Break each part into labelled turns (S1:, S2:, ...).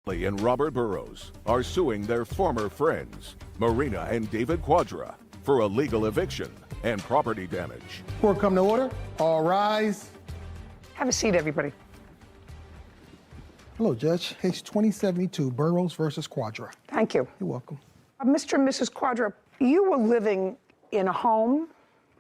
S1: Kelly and Robert Burrows are suing their former friends, Marina and David Quadra, for illegal eviction and property damage.
S2: Court come to order. All rise.
S3: Have a seat, everybody.
S2: Hello, Judge. Case 2072, Burrows versus Quadra.
S3: Thank you.
S2: You're welcome.
S3: Mr. and Mrs. Quadra, you were living in a home,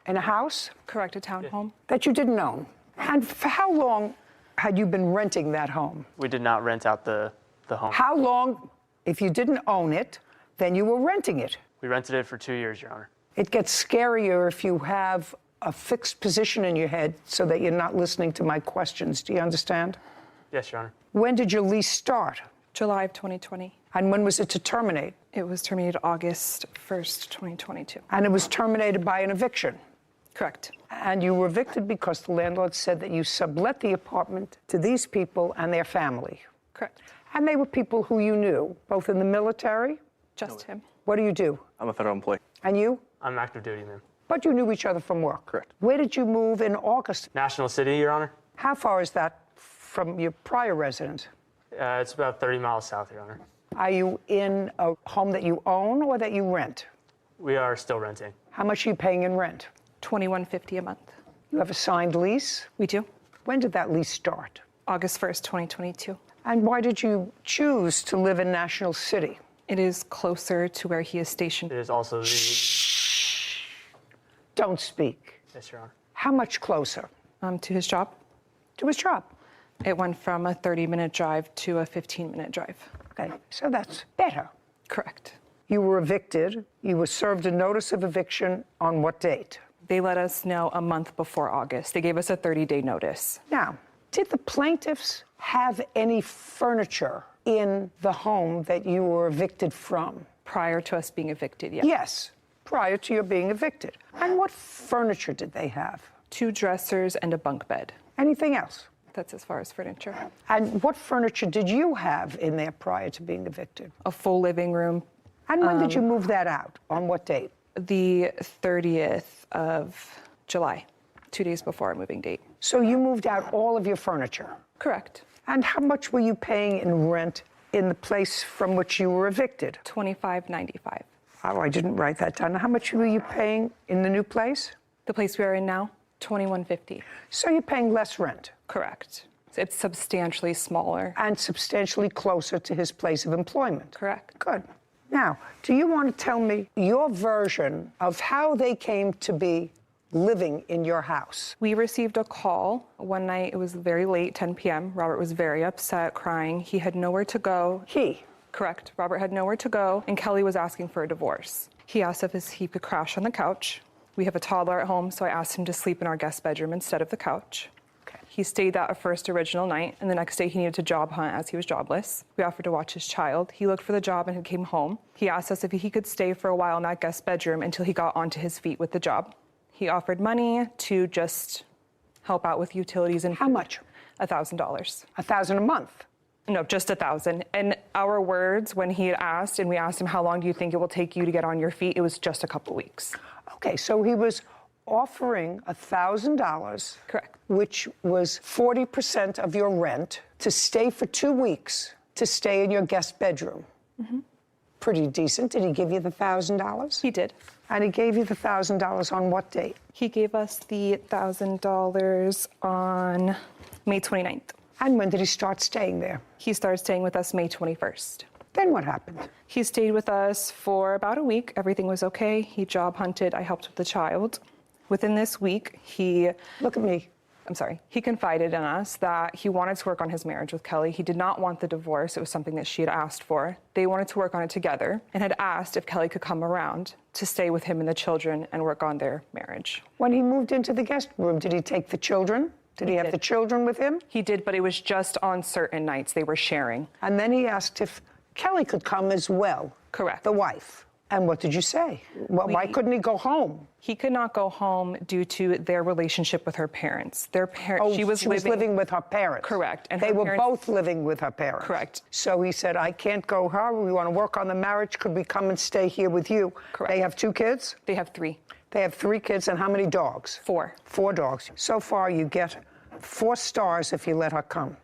S3: in a house?
S4: Correct, a townhome.
S3: That you didn't own. And for how long had you been renting that home?
S5: We did not rent out the home.
S3: How long, if you didn't own it, then you were renting it?
S5: We rented it for 2 years, Your Honor.
S3: It gets scarier if you have a fixed position in your head so that you're not listening to my questions. Do you understand?
S5: Yes, Your Honor.
S3: When did your lease start?
S4: July of 2020.
S3: And when was it to terminate?
S4: It was terminated August 1st, 2022.
S3: And it was terminated by an eviction?
S4: Correct.
S3: And you were evicted because the landlord said that you sublet the apartment to these people and their family?
S4: Correct.
S3: And they were people who you knew, both in the military?
S4: Just him.
S3: What do you do?
S6: I'm a federal employee.
S3: And you?
S5: I'm active duty, ma'am.
S3: But you knew each other from work?
S6: Correct.
S3: Where did you move in August?
S5: National City, Your Honor.
S3: How far is that from your prior residence?
S5: It's about 30 miles south, Your Honor.
S3: Are you in a home that you own or that you rent?
S5: We are still renting.
S3: How much are you paying in rent?
S4: $21.50 a month.
S3: You have a signed lease?
S4: We do.
S3: When did that lease start?
S4: August 1st, 2022.
S3: And why did you choose to live in National City?
S4: It is closer to where he is stationed.
S5: It is also the...
S3: Don't speak.
S5: Yes, Your Honor.
S3: How much closer?
S4: To his job.
S3: To his job?
S4: It went from a 30-minute drive to a 15-minute drive.
S3: Okay, so that's better.
S4: Correct.
S3: You were evicted. You were served a notice of eviction on what date?
S4: They let us know a month before August. They gave us a 30-day notice.
S3: Now, did the plaintiffs have any furniture in the home that you were evicted from?
S4: Prior to us being evicted, yes.
S3: Yes, prior to your being evicted. And what furniture did they have?
S4: 2 dressers and a bunk bed.
S3: Anything else?
S4: That's as far as furniture.
S3: And what furniture did you have in there prior to being evicted?
S4: A full living room.
S3: And when did you move that out? On what date?
S4: The 30th of July, 2 days before our moving date.
S3: So you moved out all of your furniture?
S4: Correct.
S3: And how much were you paying in rent in the place from which you were evicted?
S4: $25.95.
S3: Oh, I didn't write that down. How much were you paying in the new place?
S4: The place we are in now, $21.50.
S3: So you're paying less rent?
S4: Correct. It's substantially smaller.
S3: And substantially closer to his place of employment?
S4: Correct.
S3: Good. Now, do you want to tell me your version of how they came to be living in your house?
S4: We received a call one night. It was very late, 10 p.m. Robert was very upset, crying. He had nowhere to go.
S3: He?
S4: Correct. Robert had nowhere to go, and Kelly was asking for a divorce. He asked if he could crash on the couch. We have a toddler at home, so I asked him to sleep in our guest bedroom instead of the couch.
S3: Okay.
S4: He stayed that first original night, and the next day he needed to job hunt as he was jobless. We offered to watch his child. He looked for the job and he came home. He asked us if he could stay for a while in that guest bedroom until he got onto his feet with the job. He offered money to just help out with utilities and
S3: How much?
S4: $1,000.
S3: $1,000 a month?
S4: No, just 1,000. And our words, when he had asked, and we asked him, how long do you think it will take you to get on your feet? It was just a couple weeks.
S3: Okay, so he was offering $1,000.
S4: Correct.
S3: Which was 40% of your rent to stay for 2 weeks, to stay in your guest bedroom. Mm-hmm. Pretty decent. Did he give you the $1,000?
S4: He did.
S3: And he gave you the $1,000 on what date?
S4: He gave us the $1,000 on May 29th.
S3: And when did he start staying there?
S4: He started staying with us May 21st.
S3: Then what happened?
S4: He stayed with us for about a week. Everything was okay. He job hunted. I helped with the child. Within this week, he confided in us that he wanted to work on his marriage with Kelly. He did not want the divorce. It was something that she had asked for. They wanted to work on it together and had asked if Kelly could come around to stay with him and the children and work on their marriage.
S3: When he moved into the guest room, did he take the children? Did he have the children with him?
S4: He did, but it was just on certain nights they were sharing.
S3: And then he asked if Kelly could come as well.
S4: Correct.
S3: The wife. And what did you say? Why couldn't he go home?
S4: He could not go home due to their relationship with her parents.
S3: She was living with her parents.
S4: Correct.
S3: And they were both living with her parents.
S4: Correct.
S3: So he said, I can't go home. We want to work on the marriage. Could we come and stay here with you?
S4: Correct.
S3: They have 2 kids?
S4: They have 3.
S3: They have 3 kids, and how many dogs?
S4: 4.
S3: 4 dogs. So far, you get 4 stars if you let her come.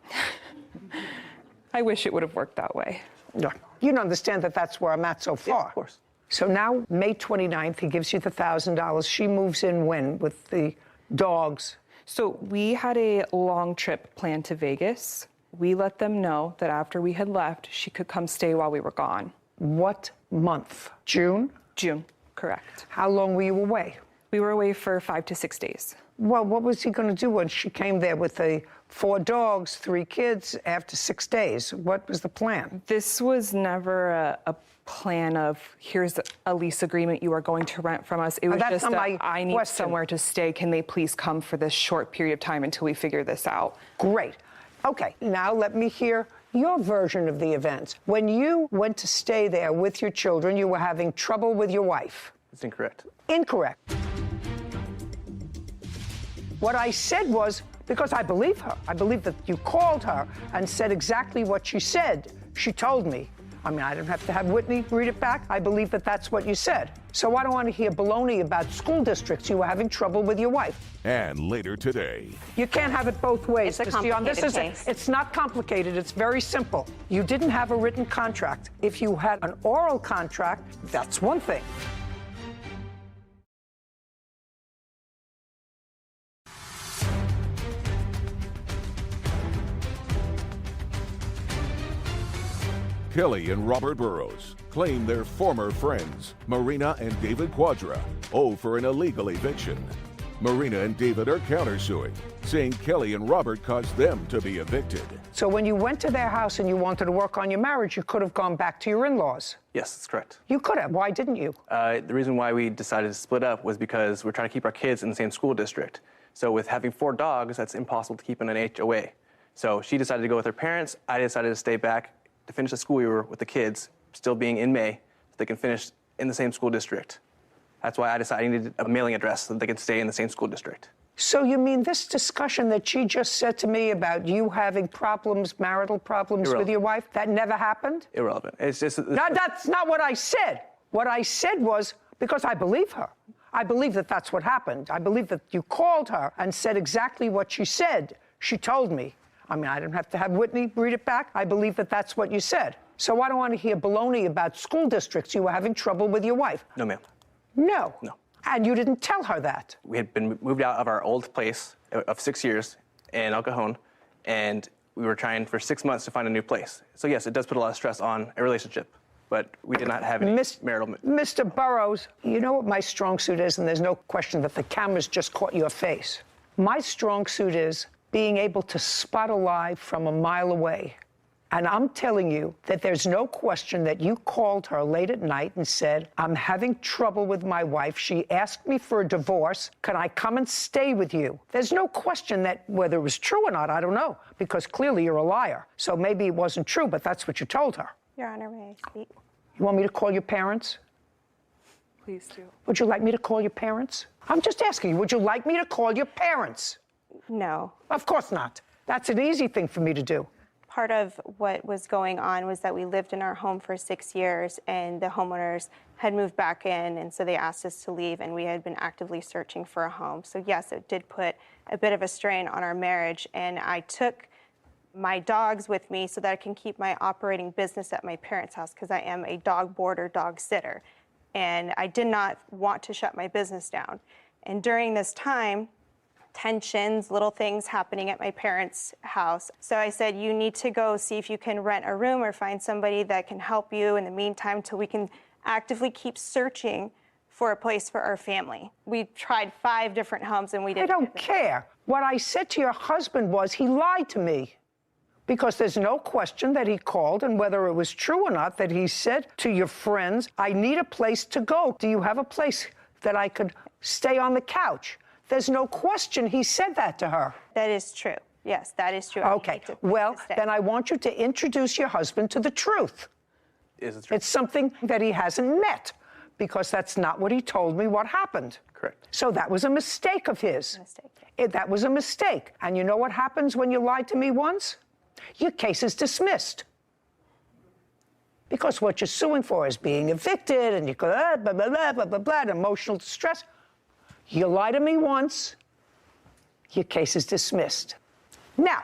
S4: I wish it would have worked that way.
S3: No. You don't understand that that's where I'm at so far.
S5: Yeah, of course.
S3: So now, May 29th, he gives you the $1,000. She moves in when with the dogs?
S4: So we had a long trip planned to Vegas. We let them know that after we had left, she could come stay while we were gone.
S3: What month? June?
S4: June, correct.
S3: How long were you away?
S4: We were away for 5 to 6 days.
S3: Well, what was he going to do when she came there with the 4 dogs, 3 kids after 6 days? What was the plan?
S4: This was never a plan of, here's a lease agreement you are going to rent from us. It was
S3: that's
S4: just
S3: not my
S4: I need
S3: question.
S4: somewhere to stay. Can they please come for this short period of time until we figure this out?
S3: Great. Okay, now let me hear your version of the events. When you went to stay there with your children, you were having trouble with your wife.
S5: It's incorrect.
S3: Incorrect. What I said was, because I believe her, I believe that you called her and said exactly what she said. She told me. I mean, I didn't have to have Whitney read it back. I believe that that's what you said. So I don't want to hear baloney about school districts. You were having trouble with your wife.
S1: And later today,
S3: You can't have it both ways.
S6: It's a
S3: Ms. Dion.
S6: complicated case.
S3: It's not complicated. It's very simple. You didn't have a written contract. If you had an oral contract, that's one thing.
S1: Kelly and Robert Burrows claim their former friends, Marina and David Quadra, owe for an illegal eviction. Marina and David are countersuing, saying Kelly and Robert caused them to be evicted.
S3: So when you went to their house and you wanted to work on your marriage, you could have gone back to your in-laws.
S5: Yes, that's correct.
S3: You could have. Why didn't you?
S5: The reason why we decided to split up was because we're trying to keep our kids in the same school district. So with having 4 dogs, that's impossible to keep in an HOA. So she decided to go with her parents. I decided to stay back to finish the school year with the kids, still being in May, so they can finish in the same school district. That's why I decided I needed a mailing address so that they can stay in the same school district.
S3: So you mean this discussion that she just said to me about you having problems, marital problems with your wife, that never happened?
S5: Irrelevant. It's just...
S3: No, that's not what I said. What I said was, because I believe her. I believe that that's what happened. I believe that you called her and said exactly what she said. She told me. I mean, I didn't have to have Whitney read it back. I believe that that's what you said. So I don't want to hear baloney about school districts. You were having trouble with your wife.
S5: No, ma'am.
S3: No.
S5: No.
S3: And you didn't tell her that.
S5: We had been moved out of our old place of 6 years in El Cajon, and we were trying for 6 months to find a new place. So yes, it does put a lot of stress on a relationship, but we did not have any marital...
S3: Mr. Burrows, you know what my strong suit is, and there's no question that the cameras just caught your face. My strong suit is being able to spot a lie from a mile away. And I'm telling you that there's no question that you called her late at night and said, I'm having trouble with my wife. She asked me for a divorce. Can I come and stay with you? There's no question that whether it was true or not, I don't know, because clearly you're a liar. So maybe it wasn't true, but that's what you told her.
S6: Your Honor, may I speak?
S3: You want me to call your parents?
S4: Please do.
S3: Would you like me to call your parents? I'm just asking you, would you like me to call your parents?
S6: No.
S3: Of course not. That's an easy thing for me to do.
S6: Part of what was going on was that we lived in our home for 6 years, and the homeowners had moved back in, and so they asked us to leave, and we had been actively searching for a home. So yes, it did put a bit of a strain on our marriage, and I took my dogs with me so that I can keep my operating business at my parents' house, because I am a dog boarder, dog sitter, and I did not want to shut my business down. And during this time, tensions, little things happening at my parents' house. So I said, you need to go see if you can rent a room or find somebody that can help you in the meantime till we can actively keep searching for a place for our family. We tried 5 different homes and we didn't.
S3: I don't care. What I said to your husband was he lied to me. Because there's no question that he called, and whether it was true or not, that he said to your friends, I need a place to go. Do you have a place that I could stay on the couch? There's no question he said that to her.
S6: That is true. Yes, that is true.
S3: Okay. Well, then I want you to introduce your husband to the truth.
S5: Is it true?
S3: It's something that he hasn't met, because that's not what he told me what happened.
S5: Correct.
S3: So that was a mistake of his.
S6: Mistake.
S3: That was a mistake. And you know what happens when you lied to me once? Your case is dismissed. Because what you're suing for is being evicted, and you go, blah, blah, blah, blah, blah, blah, emotional distress. You lie to me once, your case is dismissed. Now,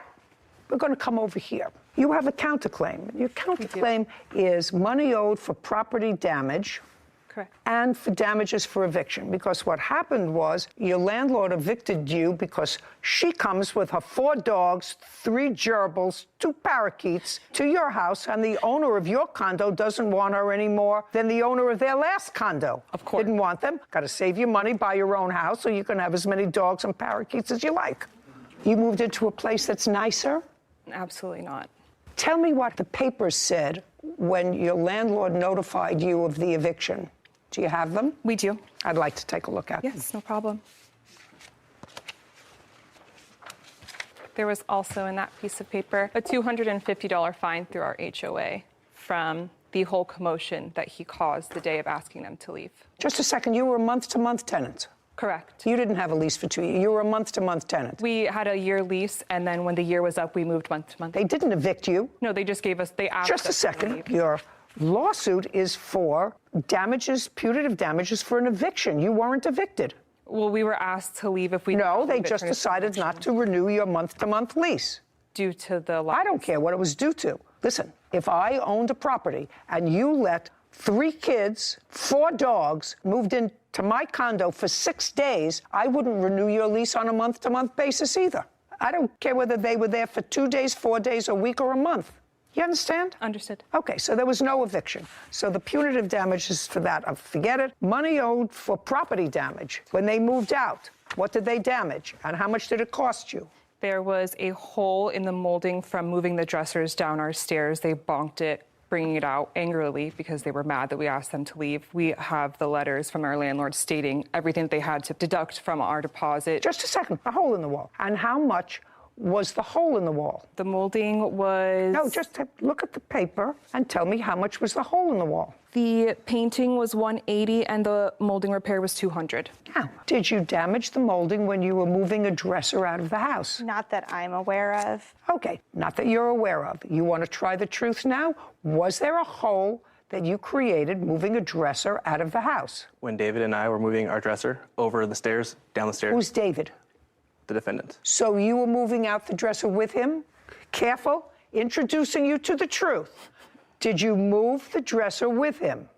S3: we're going to come over here. You have a counterclaim. Your counterclaim is money owed for property damage.
S4: Correct.
S3: And for damages for eviction, because what happened was your landlord evicted you because she comes with her 4 dogs, 3 gerbils, 2 parakeets to your house, and the owner of your condo doesn't want her any more than the owner of their last condo.
S4: Of course.
S3: Didn't want them. Got to save your money, buy your own house, so you can have as many dogs and parakeets as you like. You moved into a place that's nicer?
S4: Absolutely not.
S3: Tell me what the papers said when your landlord notified you of the eviction. Do you have them?
S4: We do.
S3: I'd like to take a look at them.
S4: Yes, no problem. There was also in that piece of paper a $250 fine through our HOA from the whole commotion that he caused the day of asking them to leave.
S3: Just a second, you were a month-to-month tenant.
S4: Correct.
S3: You didn't have a lease for 2 years. You were a month-to-month tenant.
S4: We had a year lease, and then when the year was up, we moved month to month.
S3: They didn't evict you.
S4: No, they just gave us, they asked
S3: Just a
S4: us to
S3: second.
S4: leave.
S3: Your lawsuit is for damages, punitive damages for an eviction. You weren't evicted.
S4: Well, we were asked to leave if we...
S3: No, they
S4: leave it
S3: just
S4: during
S3: decided
S4: eviction
S3: not to renew your month-to-month lease.
S4: due to the...
S3: I don't care what it was due to. Listen, if I owned a property and you let 3 kids, 4 dogs moved into my condo for 6 days, I wouldn't renew your lease on a month-to-month basis either. I don't care whether they were there for 2 days, 4 days, a week, or a month. You understand?
S4: Understood.
S3: Okay, so there was no eviction. So the punitive damages for that, forget it. Money owed for property damage. When they moved out, what did they damage? And how much did it cost you?
S4: There was a hole in the molding from moving the dressers down our stairs. They bonked it, bringing it out angrily because they were mad that we asked them to leave. We have the letters from our landlord stating everything that they had to deduct from our deposit.
S3: Just a second, a hole in the wall. And how much was the hole in the wall?
S4: The molding was...
S3: No, just look at the paper and tell me how much was the hole in the wall.
S4: The painting was $180 and the molding repair was $200.
S3: Now, did you damage the molding when you were moving a dresser out of the house?
S6: Not that I'm aware of.
S3: Okay, not that you're aware of. You want to try the truth now? Was there a hole that you created moving a dresser out of the house?
S5: When David and I were moving our dresser over the stairs, down the stairs,
S3: Who's David?
S5: the defendant.
S3: So you were moving out the dresser with him? Careful, introducing you to the truth. Did you move the dresser with him?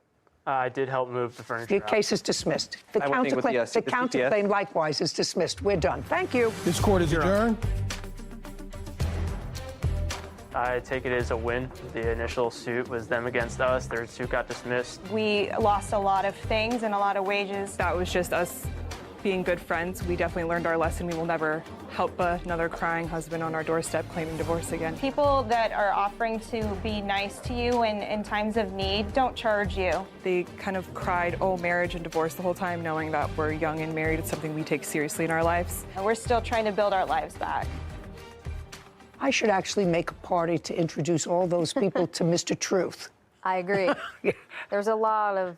S7: I did help move the furniture
S3: Your
S7: out.
S3: case is dismissed. The
S5: I would think with
S3: counterclaim,
S5: the
S3: counterclaim likewise is dismissed. We're done. Thank you.
S2: This court is adjourned.
S7: I take it as a win. The initial suit was them against us. Their suit got dismissed.
S6: We lost a lot of things and a lot of wages.
S4: That was just us being good friends. We definitely learned our lesson. We will never help another crying husband on our doorstep claiming divorce again.
S6: People that are offering to be nice to you in times of need don't charge you.
S4: They kind of cried, oh, marriage and divorce the whole time, knowing that we're young and married. It's something we take seriously in our lives.
S6: And we're still trying to build our lives back.
S3: I should actually make a party to introduce all those people to Mr. Truth.
S8: I agree.
S3: Yeah.
S8: There's a lot of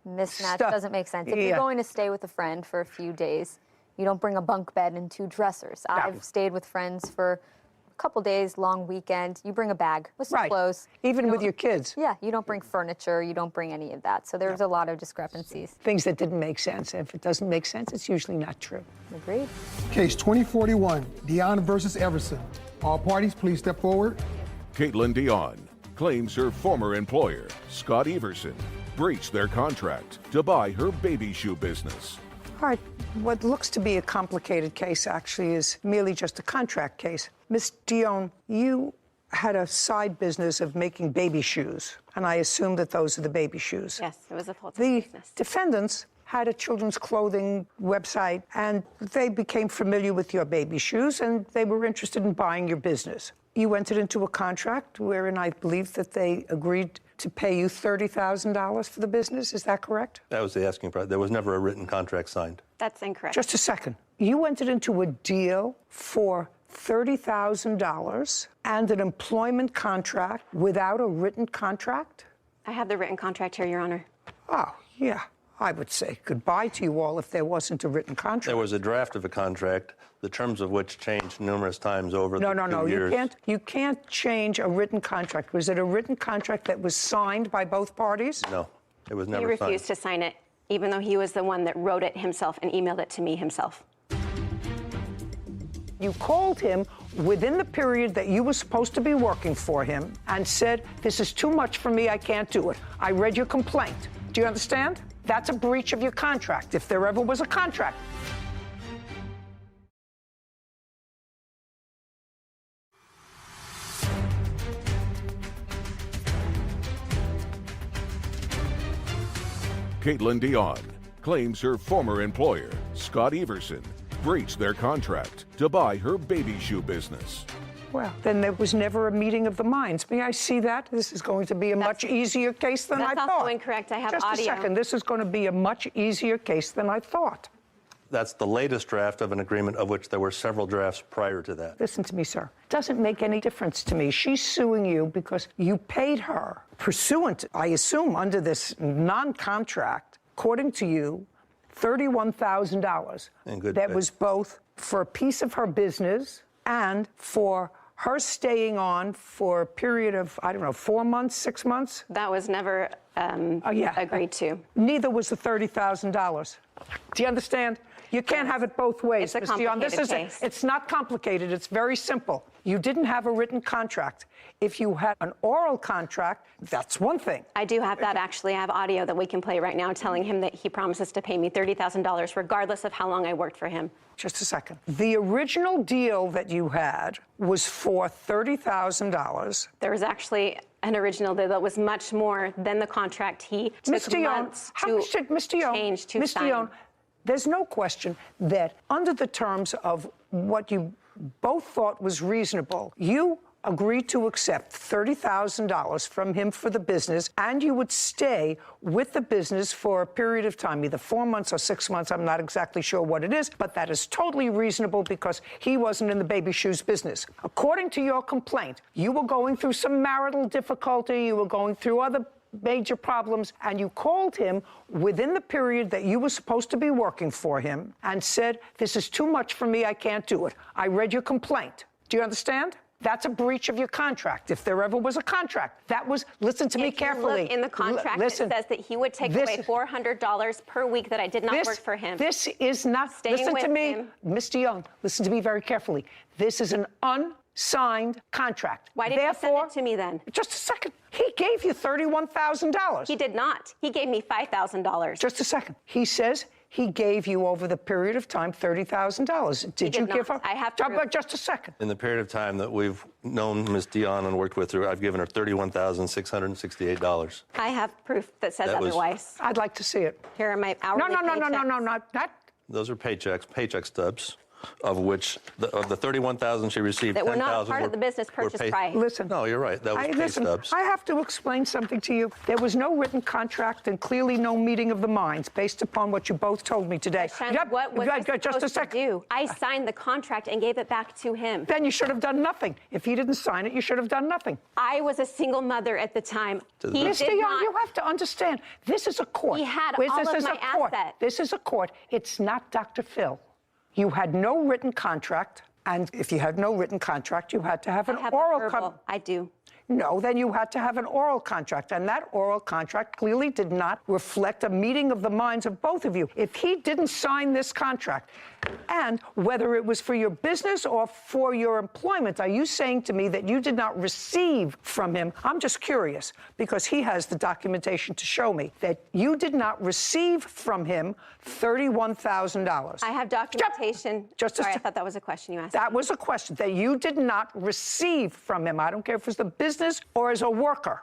S8: mismatch.
S3: Stuff.
S8: Doesn't make sense. If
S3: Yeah.
S8: you're going to stay with a friend for a few days, you don't bring a bunk bed and 2 dressers. I've stayed with friends for a couple days, long weekend. You bring a bag with some
S3: Right.
S8: clothes.
S3: Even
S8: You
S3: with
S8: don't-
S3: your kids.
S8: Yeah, you don't bring furniture. You don't bring any of that. So there's a lot of discrepancies.
S3: Things that didn't make sense. If it doesn't make sense, it's usually not true.
S8: Agreed.
S2: Case 2041, Dion versus Everson. All parties, please step forward.
S1: Caitlin Dion claims her former employer, Scott Everson, breached their contract to buy her baby shoe business.
S3: All right, what looks to be a complicated case actually is merely just a contract case. Miss Dion, you had a side business of making baby shoes, and I assume that those are the baby shoes.
S9: Yes, it was a full-time
S3: The
S9: business.
S3: defendants had a children's clothing website, and they became familiar with your baby shoes, and they were interested in buying your business. You entered into a contract wherein I believe that they agreed to pay you $30,000 for the business. Is that correct?
S10: That was the asking price. There was never a written contract signed.
S9: That's incorrect.
S3: Just a second. You entered into a deal for $30,000 and an employment contract without a written contract?
S9: I have the written contract here, Your Honor.
S3: Oh, yeah. I would say goodbye to you all if there wasn't a written contract.
S10: There was a draft of a contract, the terms of which changed numerous times over the 2 years.
S3: You can't change a written contract. Was it a written contract that was signed by both parties?
S10: No, it was
S9: He
S10: never signed.
S9: refused to sign it, even though he was the one that wrote it himself and emailed it to me himself.
S3: You called him within the period that you were supposed to be working for him and said, this is too much for me, I can't do it. I read your complaint. Do you understand? That's a breach of your contract, if there ever was a contract.
S1: Caitlin Dion claims her former employer, Scott Everson, breached their contract to buy her baby shoe business.
S3: Well, then there was never a meeting of the minds. May I see that? This is going to be a much easier case than I thought.
S9: That's also incorrect. I have
S3: Just
S9: audio.
S3: Just a second. This is going to be a much easier case than I thought.
S10: That's the latest draft of an agreement, of which there were several drafts prior to that.
S3: Listen to me, sir. It doesn't make any difference to me. She's suing you because you paid her pursuant, I assume, under this non-contract, according to you, $31,000. That was both for a piece of her business and for her staying on for a period of, I don't know, 4 months, 6 months?
S9: That was never agreed to.
S3: Neither was the $30,000. Do you understand? You can't have it both ways,
S9: It's a
S3: Ms. Dion.
S9: complicated case.
S3: It's not complicated. It's very simple. You didn't have a written contract. If you had an oral contract, that's one thing.
S9: I do have that, actually. I have audio that we can play right now telling him that he promises to pay me $30,000 regardless of how long I worked for him.
S3: Just a second. The original deal that you had was for $30,000.
S9: There was actually an original deal that was much more than the contract he took months to change to sign.
S3: There's no question that under the terms of what you both thought was reasonable, you agreed to accept $30,000 from him for the business, and you would stay with the business for a period of time, either 4 months or 6 months. I'm not exactly sure what it is, but that is totally reasonable because he wasn't in the baby shoes business. According to your complaint, you were going through some marital difficulty, you were going through other major problems, and you called him within the period that you were supposed to be working for him and said, this is too much for me, I can't do it. I read your complaint. Do you understand? That's a breach of your contract, if there ever was a contract. That was, listen to me carefully.
S9: Look in the contract, it says that he would take away $400 per week that I did not work for him.
S3: This is not, listen to me, Ms. Dion, listen to me very carefully. This is an unsigned contract.
S9: Why didn't you send it to me then?
S3: Just a second. He gave you $31,000.
S9: He did not. He gave me $5,000.
S3: Just a second. He says he gave you over the period of time $30,000. Did you give her?
S9: I have to.
S3: Just a second.
S10: In the period of time that we've known Ms. Dion and worked with her, I've given her $31,668.
S9: I have proof that says otherwise.
S3: I'd like to see it.
S9: Here are my hourly paychecks.
S3: No, not.
S10: Those are paycheck stubs, of which of the $31,000 she received,
S9: that were not part of the business purchase price.
S3: Listen.
S10: No, you're right. That was pay stubs.
S3: I have to explain something to you. There was no written contract and clearly no meeting of the minds based upon what you both told me today.
S9: What was I supposed to do? I signed the contract and gave it back to him.
S3: Then you should have done nothing. If he didn't sign it, you should have done nothing.
S9: I was a single mother at the time.
S3: Ms. Dion, you have to understand, this is a court.
S9: He had all of my assets.
S3: This is a court. It's not Dr. Phil. You had no written contract, and if you had no written contract, you had to have an oral contract.
S9: I do.
S3: No, then you had to have an oral contract, and that oral contract clearly did not reflect a meeting of the minds of both of you. If he didn't sign this contract, and whether it was for your business or for your employment, are you saying to me that you did not receive from him? I'm just curious, because he has the documentation to show me that you did not receive from him $31,000.
S9: I have documentation. Sorry, I thought that was a question you asked.
S3: That was a question that you did not receive from him. I don't care if it was the business or as a worker,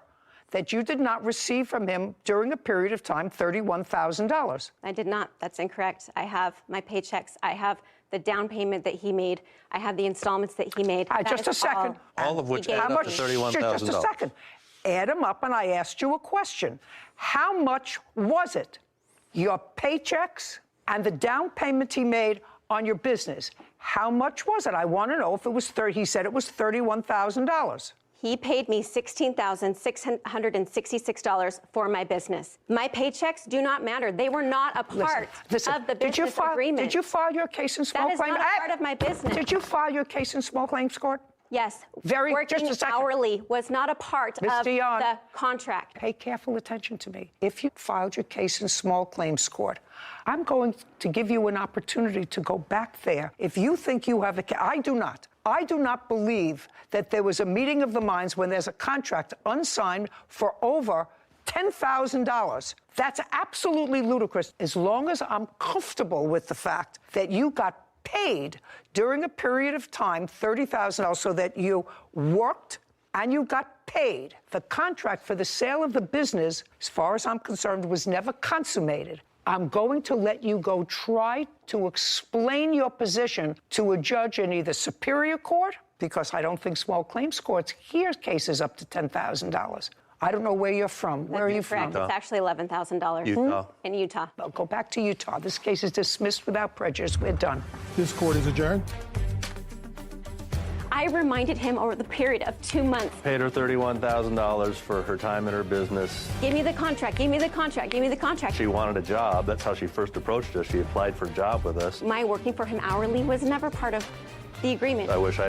S3: that you did not receive from him during a period of time $31,000.
S9: I did not. That's incorrect. I have my paychecks. I have the down payment that he made. I have the installments that he made.
S3: Just a second.
S10: All of which add up to $31,000.
S3: Just a second. Add them up, and I asked you a question. How much was it? Your paychecks and the down payment he made on your business. How much was it? I want to know if it was he said it was $31,000.
S9: He paid me $16,666 for my business. My paychecks do not matter. They were not a part of the business agreement.
S3: Did you file your case in small claims?
S9: That is not a part of my business.
S3: Did you file your case in small claims court?
S9: Yes.
S3: Very,
S9: working
S3: just a second.
S9: hourly was not a part of the contract.
S3: Pay careful attention to me. If you filed your case in small claims court, I'm going to give you an opportunity to go back there. If you think you have I do not. I do not believe that there was a meeting of the minds when there's a contract unsigned for over $10,000. That's absolutely ludicrous. As long as I'm comfortable with the fact that you got paid during a period of time, $30,000, so that you worked and you got paid. The contract for the sale of the business, as far as I'm concerned, was never consummated. I'm going to let you go try to explain your position to a judge in either Superior Court, because I don't think small claims courts hear cases up to $10,000. I don't know where you're from. Where are you from?
S9: It's actually $11,000.
S10: Utah.
S9: In Utah.
S3: I'll go back to Utah. This case is dismissed without prejudice. We're done.
S2: This court is adjourned.
S9: I reminded him over the period of 2 months.
S10: Paid her $31,000 for her time in her business.
S9: Give me the contract, give me the contract, give me the contract.
S10: She wanted a job. That's how she first approached us. She applied for a job with us.
S9: My working for him hourly was never part of the agreement.
S10: I wish I...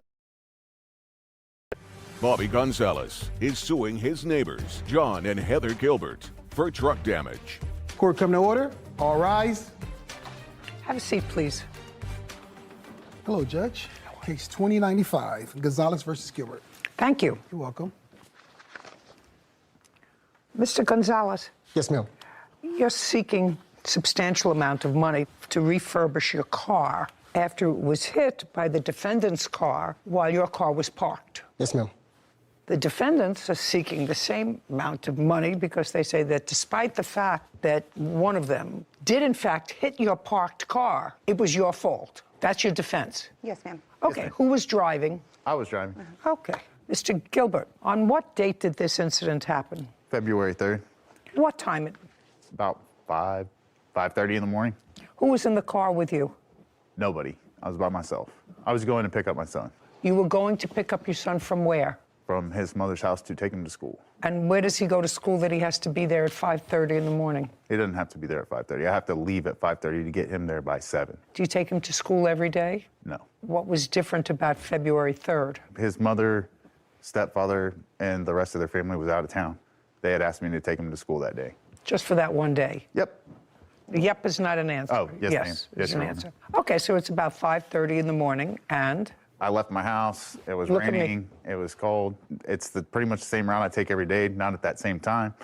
S1: Bobby Gonzalez is suing his neighbors, John and Heather Gilbert, for truck damage.
S2: Court come to order. All rise.
S3: Have a seat, please.
S2: Hello, Judge. Case 2095, Gonzalez versus Gilbert.
S3: Thank you.
S2: You're welcome.
S3: Mr. Gonzalez.
S2: Yes, ma'am.
S3: You're seeking substantial amount of money to refurbish your car after it was hit by the defendant's car while your car was parked.
S2: Yes, ma'am.
S3: The defendants are seeking the same amount of money because they say that despite the fact that one of them did in fact hit your parked car, it was your fault. That's your defense.
S11: Yes, ma'am.
S3: Okay, who was driving?
S12: I was driving.
S3: Okay. Mr. Gilbert, on what date did this incident happen?
S12: February 3rd.
S3: What time?
S12: About 5:30 in the morning.
S3: Who was in the car with you?
S12: Nobody. I was by myself. I was going to pick up my son.
S3: You were going to pick up your son from where?
S12: From his mother's house to take him to school.
S3: And where does he go to school that he has to be there at 5:30 in the morning?
S12: He doesn't have to be there at 5:30. I have to leave at 5:30 to get him there by 7.
S3: Do you take him to school every day?
S12: No.
S3: What was different about February 3rd?
S12: His mother, stepfather, and the rest of their family was out of town. They had asked me to take him to school that day.
S3: Just for that one day?
S12: Yep.
S3: Yep is not an answer.
S12: Oh, yes, ma'am.
S3: Yes,
S12: Yes,
S3: is an
S12: Your Honor.
S3: answer. Okay, so it's about 5:30 in the morning, and?
S12: I left my house. It was
S3: Look at me.
S12: raining. It was cold. It's pretty much the same route I take every day, not at that same time.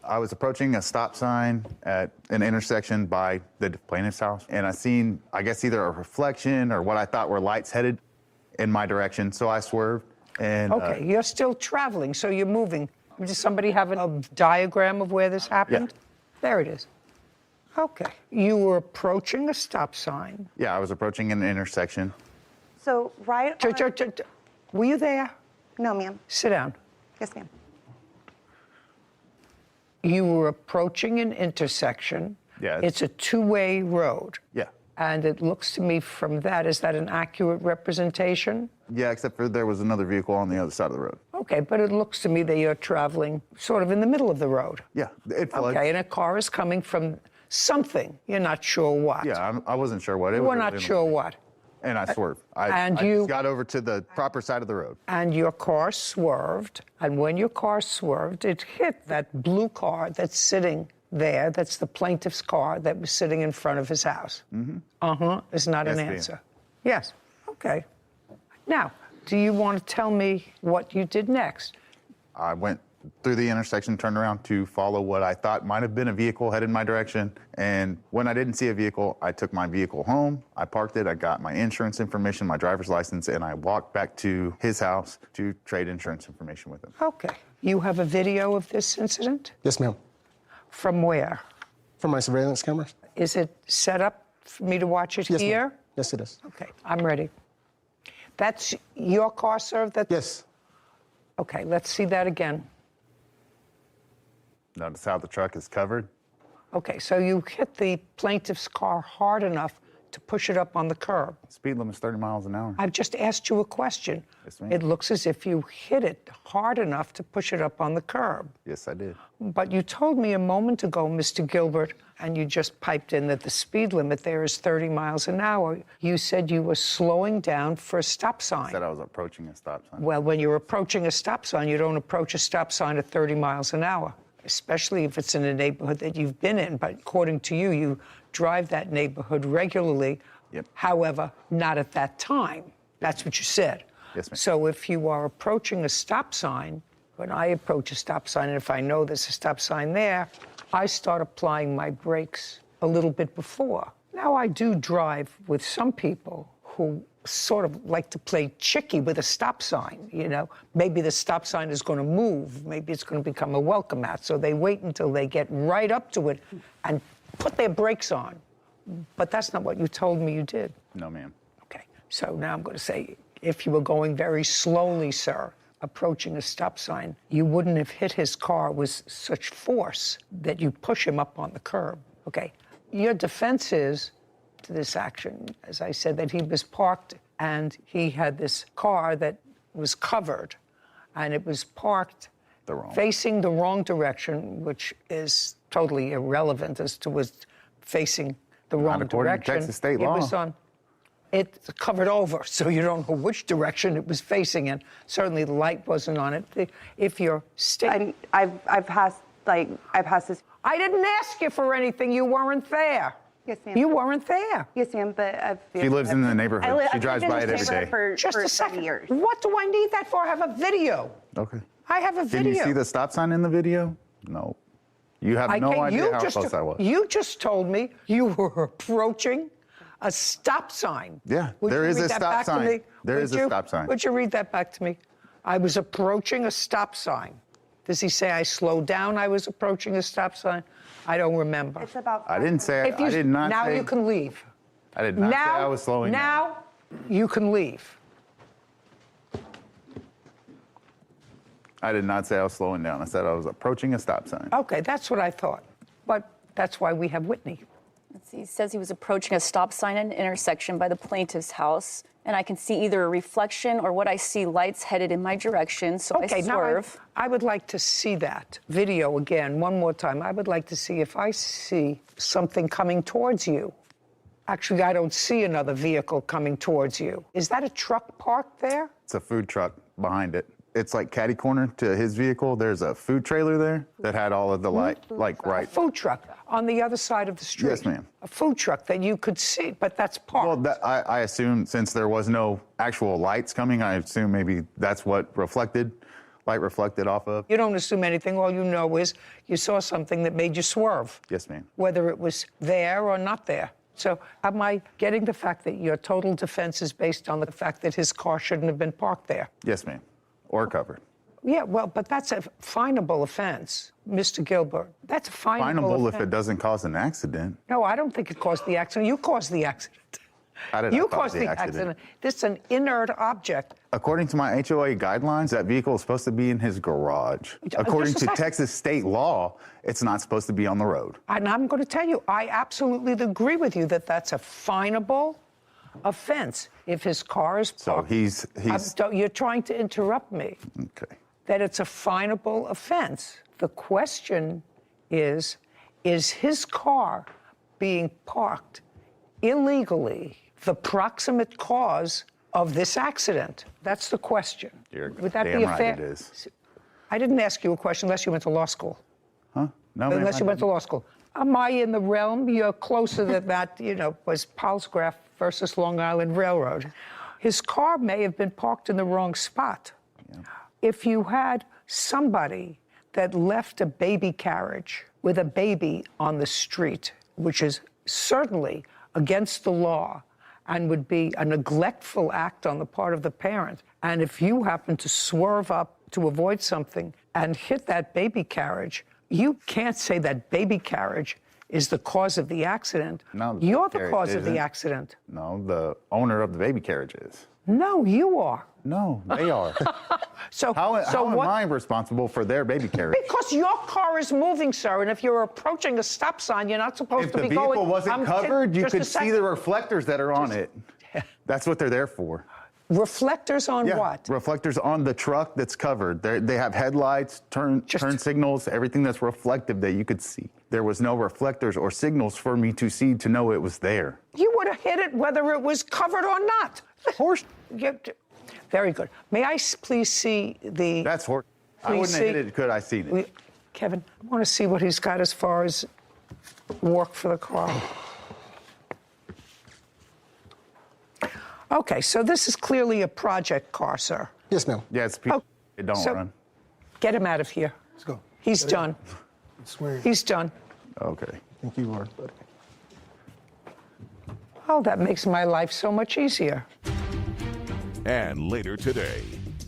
S12: I was approaching a stop sign at an intersection by the plaintiff's house, and I seen, I guess, either a reflection or what I thought were lights headed in my direction, so I swerved. And
S3: Okay, you're still traveling, so you're moving. Does somebody have a diagram of where this happened?
S12: Yeah.
S3: There it is. Okay. You were approaching a stop sign.
S12: Yeah, I was approaching an intersection.
S11: So right on...
S3: Were you there?
S11: No, ma'am.
S3: Sit down.
S11: Yes, ma'am.
S3: You were approaching an intersection.
S12: Yeah.
S3: It's a two-way road.
S12: Yeah.
S3: And it looks to me from that, is that an accurate representation?
S12: Yeah, except for there was another vehicle on the other side of the road.
S3: Okay, but it looks to me that you're traveling sort of in the middle of the road.
S12: Yeah, it floods.
S3: Okay, and a car is coming from something. You're not sure what.
S12: Yeah, I wasn't sure what.
S3: We're not sure what.
S12: And I swerved. I
S3: you
S12: just got over to the proper side of the road.
S3: And your car swerved, and when your car swerved, it hit that blue car that's sitting there. That's the plaintiff's car that was sitting in front of his house.
S12: Mm-hmm.
S3: Uh-huh is not an
S12: Yes, ma'am.
S3: answer. Yes, okay. Now, do you want to tell me what you did next?
S12: I went through the intersection, turned around to follow what I thought might have been a vehicle headed my direction. And when I didn't see a vehicle, I took my vehicle home. I parked it. I got my insurance information, my driver's license, and I walked back to his house to trade insurance information with him.
S3: Okay. You have a video of this incident?
S2: Yes, ma'am.
S3: From where?
S2: From my surveillance cameras.
S3: Is it set up for me to watch it
S2: Yes,
S3: here?
S2: ma'am. Yes, it is.
S3: Okay, I'm ready. That's your car, sir?
S2: Yes.
S3: Okay, let's see that again.
S12: Notice how the truck is covered?
S3: Okay, so you hit the plaintiff's car hard enough to push it up on the curb.
S12: Speed limit is 30 miles an hour.
S3: I've just asked you a question.
S12: Yes, ma'am.
S3: It looks as if you hit it hard enough to push it up on the curb.
S12: Yes, I did.
S3: But you told me a moment ago, Mr. Gilbert, and you just piped in that the speed limit there is 30 miles an hour. You said you were slowing down for a stop sign.
S12: I said I was approaching a stop sign.
S3: Well, when you're approaching a stop sign, you don't approach a stop sign at 30 miles an hour, especially if it's in a neighborhood that you've been in. But according to you, you drive that neighborhood regularly.
S12: Yep.
S3: However, not at that time. That's what you said.
S12: Yes, ma'am.
S3: So if you are approaching a stop sign, when I approach a stop sign, and if I know there's a stop sign there, I start applying my brakes a little bit before. Now, I do drive with some people who sort of like to play chicky with a stop sign, you know. Maybe the stop sign is going to move. Maybe it's going to become a welcome mat. So they wait until they get right up to it and put their brakes on. But that's not what you told me you did.
S12: No, ma'am.
S3: Okay. So now I'm going to say, if you were going very slowly, sir, approaching a stop sign, you wouldn't have hit his car with such force that you push him up on the curb. Okay. Your defense is to this action, as I said, that he was parked and he had this car that was covered and it was parked facing the wrong direction, which is totally irrelevant as to was facing the wrong
S12: according to
S3: direction.
S12: Texas state law.
S3: It's covered over, so you don't know which direction it was facing in. Certainly the light wasn't on it. If you're
S11: I've passed this.
S3: I didn't ask you for anything. You weren't there.
S11: Yes, ma'am.
S3: You weren't there.
S11: Yes, ma'am, but
S12: She lives in the neighborhood. She drives by it every day.
S3: Just a second. What do I need that for? I have a video.
S12: Okay.
S3: I have a video.
S12: Can you see the stop sign in the video? No. You have no idea how close I was.
S3: You just told me you were approaching a stop sign.
S12: Yeah,
S3: Would
S12: there
S3: you
S12: is
S3: read
S12: a
S3: that
S12: stop
S3: back to
S12: sign.
S3: me?
S12: There is a stop sign.
S3: Would you read that back to me? I was approaching a stop sign. Does he say I slowed down? I was approaching a stop sign. I don't remember.
S11: It's about.
S12: I didn't say. I did not
S3: now
S12: say.
S3: Now you can leave.
S12: I did not say I was slowing down.
S3: Now you can leave.
S12: I did not say I was slowing down. I said I was approaching a stop sign.
S3: Okay, that's what I thought. But that's why we have Whitney.
S13: Let's see, he says he was approaching a stop sign at an intersection by the plaintiff's house, and I can see either a reflection or what I see lights headed in my direction, so I swerve.
S3: Now I would like to see that video again one more time. I would like to see if I see something coming towards you. Actually, I don't see another vehicle coming towards you. Is that a truck parked there?
S12: It's a food truck behind it. It's like catty corner to his vehicle. There's a food trailer there that had all of the light, right.
S3: A food truck on the other side of the street.
S12: Yes, ma'am.
S3: A food truck that you could see, but that's parked.
S12: Well, I assume since there was no actual lights coming, I assume maybe that's what light reflected off of.
S3: You don't assume anything. All you know is you saw something that made you swerve.
S12: Yes, ma'am.
S3: Whether it was there or not there. So am I getting the fact that your total defense is based on the fact that his car shouldn't have been parked there?
S12: Yes, ma'am. Or covered.
S3: Yeah, well, but that's a finable offense, Mr. Gilbert. That's a finable offense.
S12: If it doesn't cause an accident.
S3: No, I don't think it caused the accident. You caused the accident.
S12: How did
S3: you
S12: I cause
S3: caused the accident. This is an inert object.
S12: According to my HOA guidelines, that vehicle is supposed to be in his garage. According to Texas state law, it's not supposed to be on the road.
S3: And I'm going to tell you, I absolutely agree with you that that's a finable offense if his car is parked.
S12: So
S3: you're trying to interrupt me.
S12: Okay.
S3: That it's a finable offense. The question is his car being parked illegally the proximate cause of this accident? That's the question. Would that be a fair?
S12: Right it is.
S3: I didn't ask you a question unless you went to law school.
S12: Huh? No,
S3: unless you went to law school. Am I in the realm? You're closer than that, was Palsgraf versus Long Island Railroad. His car may have been parked in the wrong spot. Yeah. If you had somebody that left a baby carriage with a baby on the street, which is certainly against the law and would be a neglectful act on the part of the parent, and if you happen to swerve up to avoid something and hit that baby carriage, you can't say that baby carriage is the cause of the accident.
S12: No,
S3: You're the
S12: carriage
S3: cause of the
S12: isn't.
S3: accident.
S12: No, the owner of the baby carriage is.
S3: No, you are.
S12: No, they are.
S3: So
S12: how am
S3: what?
S12: I responsible for their baby carriage?
S3: Because your car is moving, sir, and if you're approaching a stop sign, you're not supposed
S12: If
S3: to
S12: the
S3: be going.
S12: vehicle wasn't covered, you could see the reflectors that are on it. That's what they're there for.
S3: Reflectors on what?
S12: Reflectors on the truck that's covered. They have headlights, turn signals, everything that's reflective that you could see. There was no reflectors or signals for me to see to know it was there.
S3: You would have hit it whether it was covered or not.
S12: Of course.
S3: Very good. May I please see the...
S12: That's horse. I wouldn't have hit it could I seen it.
S3: Kevin, I want to see what he's got as far as work for the car. Okay, so this is clearly a project car, sir.
S2: Yes, ma'am.
S12: Yeah, it's people. It don't run.
S3: Get him out of here.
S2: Let's go.
S3: He's done. He's done.
S12: Okay.
S2: Thank you, Lord.
S3: Oh, that makes my life so much easier.
S1: And later today.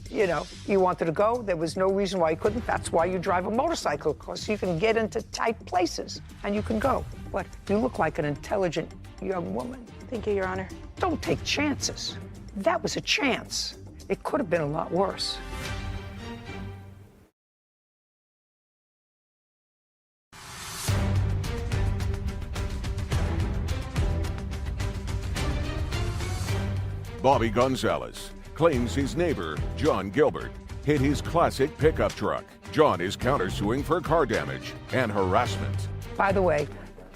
S3: You know, you wanted to go. There was no reason why you couldn't. That's why you drive a motorcycle, because you can get into tight places and you can go. But you look like an intelligent young woman.
S6: Thank you, Your Honor.
S3: Don't take chances. That was a chance. It could have been a lot worse.
S1: Bobby Gonzalez claims his neighbor, John Gilbert, hit his classic pickup truck. John is countersuing for car damage and harassment.
S3: By the way,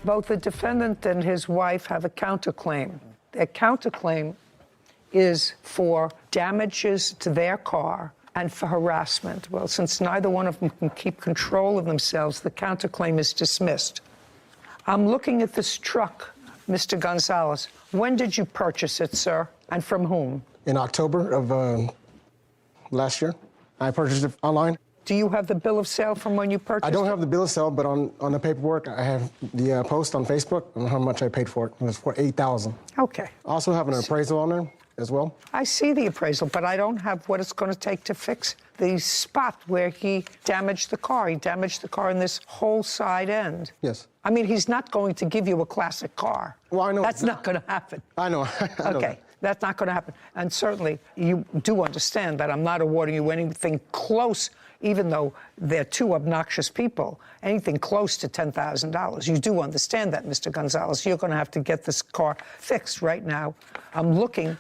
S3: both the defendant and his wife have a counterclaim. Their counterclaim is for damages to their car and for harassment. Well, since neither one of them can keep control of themselves, the counterclaim is dismissed. I'm looking at this truck, Mr. Gonzalez. When did you purchase it, sir, and from whom?
S14: In October of last year. I purchased it online.
S3: Do you have the bill of sale from when you purchased it?
S14: I don't have the bill of sale, but on the paperwork, I have the post on Facebook on how much I paid for it. It was for $8,000.
S3: Okay.
S14: I also have an appraisal on there as well.
S3: I see the appraisal, but I don't have what it's going to take to fix the spot where he damaged the car. He damaged the car in this whole side end.
S14: Yes.
S3: I mean, he's not going to give you a classic car.
S14: Well, I know.
S3: That's not going to happen.
S14: I know. I know
S3: okay.
S14: that.
S3: That's not going to happen. And certainly, you do understand that I'm not awarding you anything close, even though they're two obnoxious people, anything close to $10,000. You do understand that, Mr. Gonzalez. You're going to have to get this car fixed right now. I'm looking.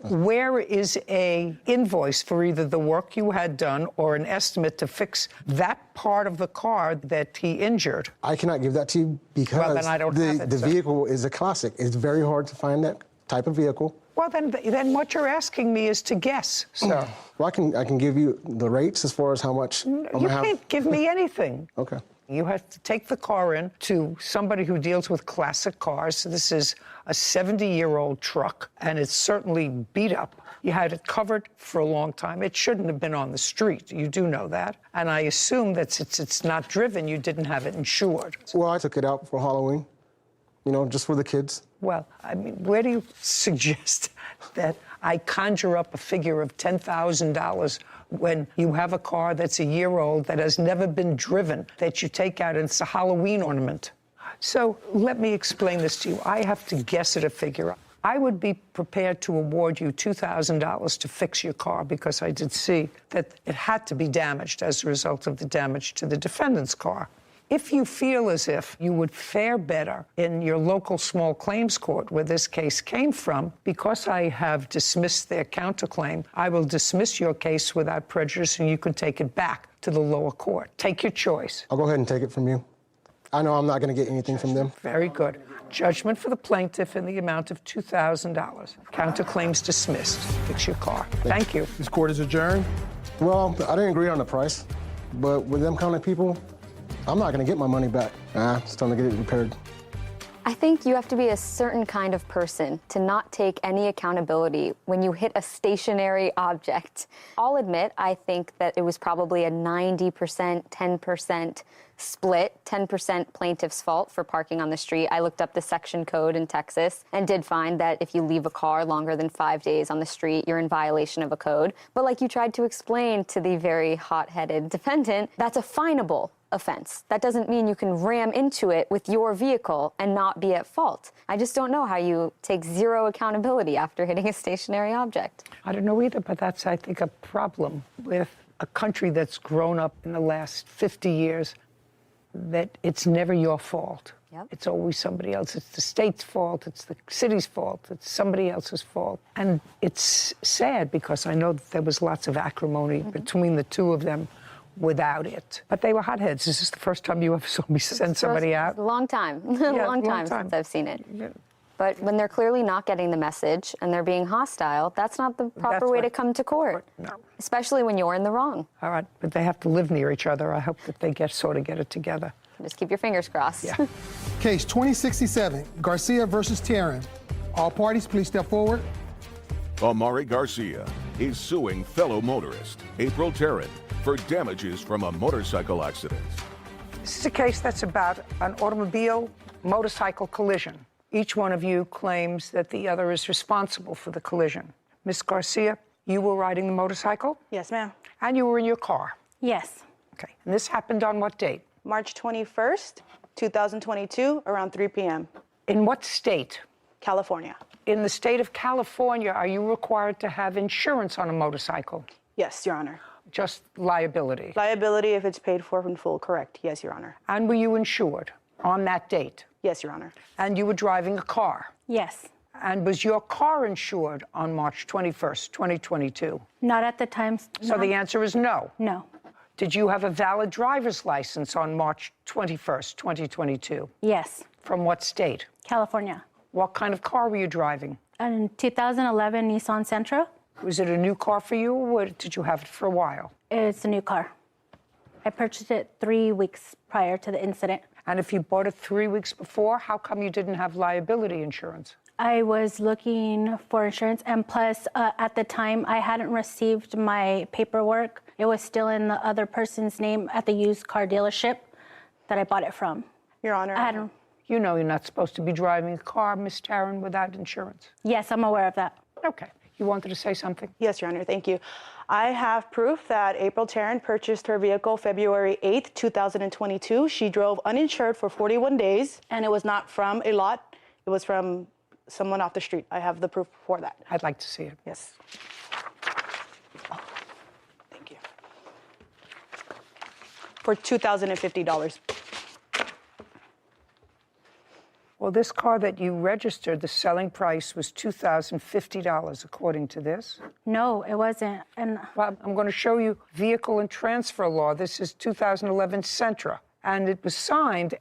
S3: Where is a invoice for either the work you had done or an estimate to fix that part of the car that he injured?
S14: I cannot give that to you because
S3: then I don't have it,
S14: the
S3: sir.
S14: vehicle is a classic. It's very hard to find that type of vehicle.
S3: Well, then what you're asking me is to guess, sir.
S14: Well, I can give you the rates as far as how much
S3: You can't give me anything.
S14: Okay.
S3: You have to take the car in to somebody who deals with classic cars. This is a 70-year-old truck, and it's certainly beat up. You had it covered for a long time. It shouldn't have been on the street. You do know that. And I assume that since it's not driven, you didn't have it insured.
S14: Well, I took it out for Halloween, just for the kids.
S3: Well, I mean, where do you suggest that I conjure up a figure of $10,000 when you have a car that's a year old that has never been driven, that you take out and it's a Halloween ornament? So let me explain this to you. I have to guess at a figure. I would be prepared to award you $2,000 to fix your car because I did see that it had to be damaged as a result of the damage to the defendant's car. If you feel as if you would fare better in your local small claims court where this case came from, because I have dismissed their counterclaim, I will dismiss your case without prejudice and you can take it back to the lower court. Take your choice.
S14: I'll go ahead and take it from you. I know I'm not going to get anything from them.
S3: Very good. Judgment for the plaintiff in the amount of $2,000. Counterclaims dismissed. Fix your car. Thank you.
S2: This court is adjourned.
S14: Well, I didn't agree on the price, but with them kind of people, I'm not going to get my money back. It's time to get it repaired.
S8: I think you have to be a certain kind of person to not take any accountability when you hit a stationary object. I'll admit, I think that it was probably a 90%, 10% split, 10% plaintiff's fault for parking on the street. I looked up the section code in Texas and did find that if you leave a car longer than 5 days on the street, you're in violation of a code. But like you tried to explain to the very hot-headed defendant, that's a finable offense. That doesn't mean you can ram into it with your vehicle and not be at fault. I just don't know how you take zero accountability after hitting a stationary object.
S3: I don't know either, but that's, I think, a problem with a country that's grown up in the last 50 years, that it's never your fault.
S8: Yep.
S3: It's always somebody else. It's the state's fault. It's the city's fault. It's somebody else's fault. And it's sad because I know that there was lots of acrimony between the two of them without it. But they were hotheads. Is this the first time you ever saw me send somebody out?
S8: A long time. long time since I've seen it.
S3: Yeah.
S8: But when they're clearly not getting the message and they're being hostile, that's not the proper way to come to court.
S3: No.
S8: Especially when you're in the wrong.
S3: All right, but they have to live near each other. I hope that they sort of get it together.
S8: Just keep your fingers crossed.
S3: Yeah.
S2: Case 2067, Garcia versus Taryn. All parties, please step forward.
S1: Amari Garcia is suing fellow motorist April Taryn for damages from a motorcycle accident.
S3: This is a case that's about an automobile-motorcycle collision. Each one of you claims that the other is responsible for the collision. Miss Garcia, you were riding the motorcycle?
S15: Yes, ma'am.
S3: And you were in your car?
S15: Yes.
S3: Okay. And this happened on what date?
S15: March 21st, 2022, around 3 p.m.
S3: In what state?
S15: California.
S3: In the state of California, are you required to have insurance on a motorcycle?
S15: Yes, Your Honor.
S3: Just liability?
S15: Liability if it's paid for in full, correct. Yes, Your Honor.
S3: And were you insured on that date?
S15: Yes, Your Honor.
S3: And you were driving a car?
S15: Yes.
S3: And was your car insured on March 21st, 2022?
S15: Not at the time.
S3: So the answer is no?
S15: No.
S3: Did you have a valid driver's license on March 21st, 2022?
S15: Yes.
S3: From what state?
S15: California.
S3: What kind of car were you driving?
S15: A 2011 Nissan Sentra.
S3: Was it a new car for you, or did you have it for a while?
S15: It's a new car. I purchased it 3 weeks prior to the incident.
S3: And if you bought it 3 weeks before, how come you didn't have liability insurance?
S15: I was looking for insurance, and plus, at the time, I hadn't received my paperwork. It was still in the other person's name at the used car dealership that I bought it from.
S11: Your Honor.
S3: You know you're not supposed to be driving a car, Miss Taryn, without insurance.
S15: Yes, I'm aware of that.
S3: Okay. You wanted to say something?
S11: Yes, Your Honor, thank you. I have proof that April Taryn purchased her vehicle February 8th, 2022. She drove uninsured for 41 days, and it was not from a lot. It was from someone off the street. I have the proof for that.
S3: I'd like to see it.
S11: Yes. Oh, thank you. For $2,050.
S3: Well, this car that you registered, the selling price was $2,050, according to this.
S15: No, it wasn't. And
S3: well, I'm going to show you vehicle and transfer law. This is 2011 Sentra, and it was signed,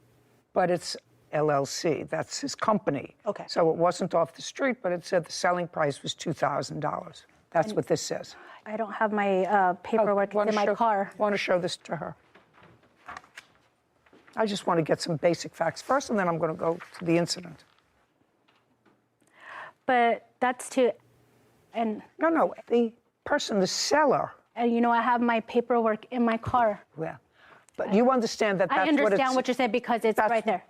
S3: but it's LLC. That's his company.
S11: Okay.
S3: So it wasn't off the street, but it said the selling price was $2,000. That's what this says.
S15: I don't have my paperwork in my car.
S3: I want to show this to her. I just want to get some basic facts first, and then I'm going to go to the incident.
S15: But that's and...
S3: No, the person, the seller.
S15: And, you know, I have my paperwork in my car.
S3: Well, but you understand that that's what it's...
S15: I understand what you said because it's right there.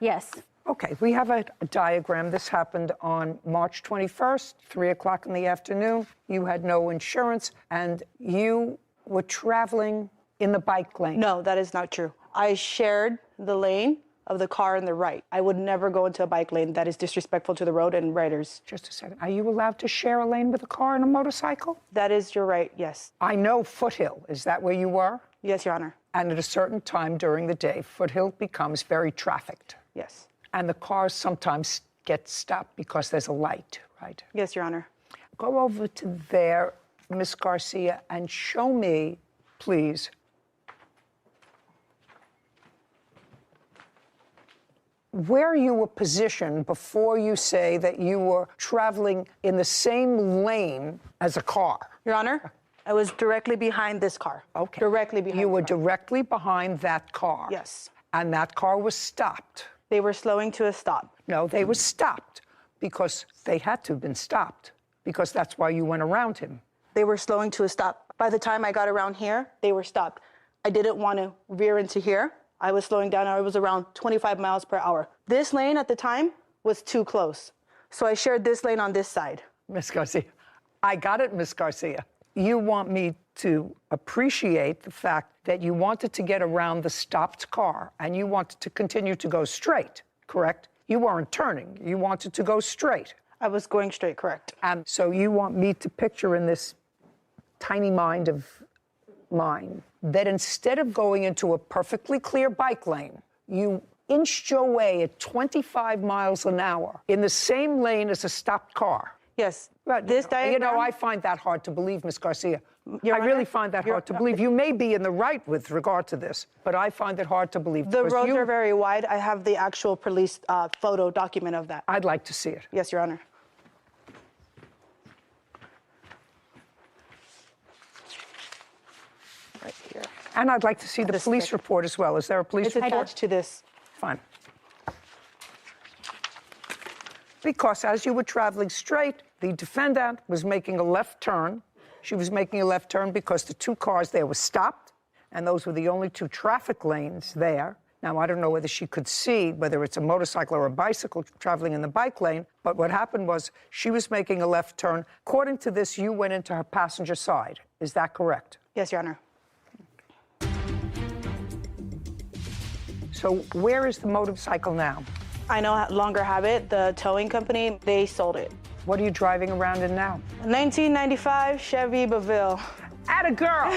S15: Yes.
S3: Okay, we have a diagram. This happened on March 21st, 3 o'clock in the afternoon. You had no insurance, and you were traveling in the bike lane.
S11: No, that is not true. I shared the lane of the car in the right. I would never go into a bike lane. That is disrespectful to the road and riders.
S3: Just a second. Are you allowed to share a lane with a car and a motorcycle?
S11: That is your right, yes.
S3: I know Foothill. Is that where you were?
S11: Yes, Your Honor.
S3: And at a certain time during the day, Foothill becomes very trafficked.
S11: Yes.
S3: And the cars sometimes get stopped because there's a light, right?
S11: Yes, Your Honor.
S3: Go over to there, Miss Garcia, and show me, please, where you were positioned before you say that you were traveling in the same lane as a car.
S11: Your Honor, I was directly behind this car.
S3: Okay.
S11: Directly behind.
S3: You were directly behind that car.
S11: Yes.
S3: And that car was stopped.
S11: They were slowing to a stop.
S3: No, they were stopped because they had to have been stopped because that's why you went around him.
S11: They were slowing to a stop. By the time I got around here, they were stopped. I didn't want to veer into here. I was slowing down. I was around 25 miles per hour. This lane at the time was too close. So I shared this lane on this side.
S3: Miss Garcia, I got it, Miss Garcia. You want me to appreciate the fact that you wanted to get around the stopped car and you wanted to continue to go straight, correct? You weren't turning. You wanted to go straight.
S11: I was going straight, correct.
S3: And so you want me to picture in this tiny mind of mine that instead of going into a perfectly clear bike lane, you inched your way at 25 miles an hour in the same lane as a stopped car.
S11: Yes.
S3: But
S11: this diagram...
S3: You know, I find that hard to believe, Ms. Garcia.
S11: Your
S3: I
S11: Honor,
S3: really find that hard to believe. You may be in the right with regard to this, but I find it hard to believe.
S11: The roads are very wide. I have the actual police photo document of that.
S3: I'd like to see it.
S11: Yes, Your Honor. Right here.
S3: And I'd like to see the police report as well. Is there a police report?
S11: It's attached to this.
S3: Fine. Because as you were traveling straight, the defendant was making a left turn. She was making a left turn because the two cars there were stopped, and those were the only two traffic lanes there. Now, I don't know whether she could see whether it's a motorcycle or a bicycle traveling in the bike lane, but what happened was she was making a left turn. According to this, you went into her passenger side. Is that correct?
S11: Yes, Your Honor.
S3: So where is the motorcycle now?
S11: I no longer have it. The towing company, they sold it.
S3: What are you driving around in now?
S11: 1995 Chevy Baville.
S3: Atta girl!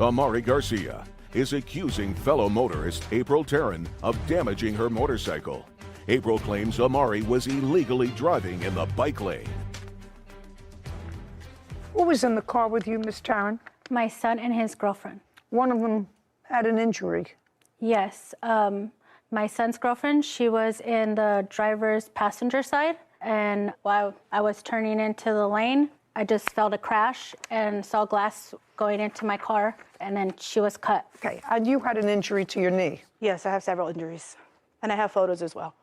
S1: Amari Garcia is accusing fellow motorist April Taryn of damaging her motorcycle. April claims Amari was illegally driving in the bike lane.
S3: Who was in the car with you, Miss Taryn?
S15: My son and his girlfriend.
S3: One of them had an injury.
S15: Yes. My son's girlfriend, she was in the driver's passenger side, and while I was turning into the lane, I just felt a crash and saw glass going into my car, and then she was cut.
S3: Okay, and you had an injury to your knee?
S11: Yes, I have several injuries, and I have photos as well.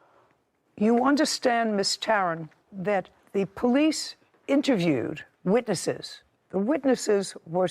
S3: You understand, Miss Taryn, that the police interviewed witnesses. The witnesses were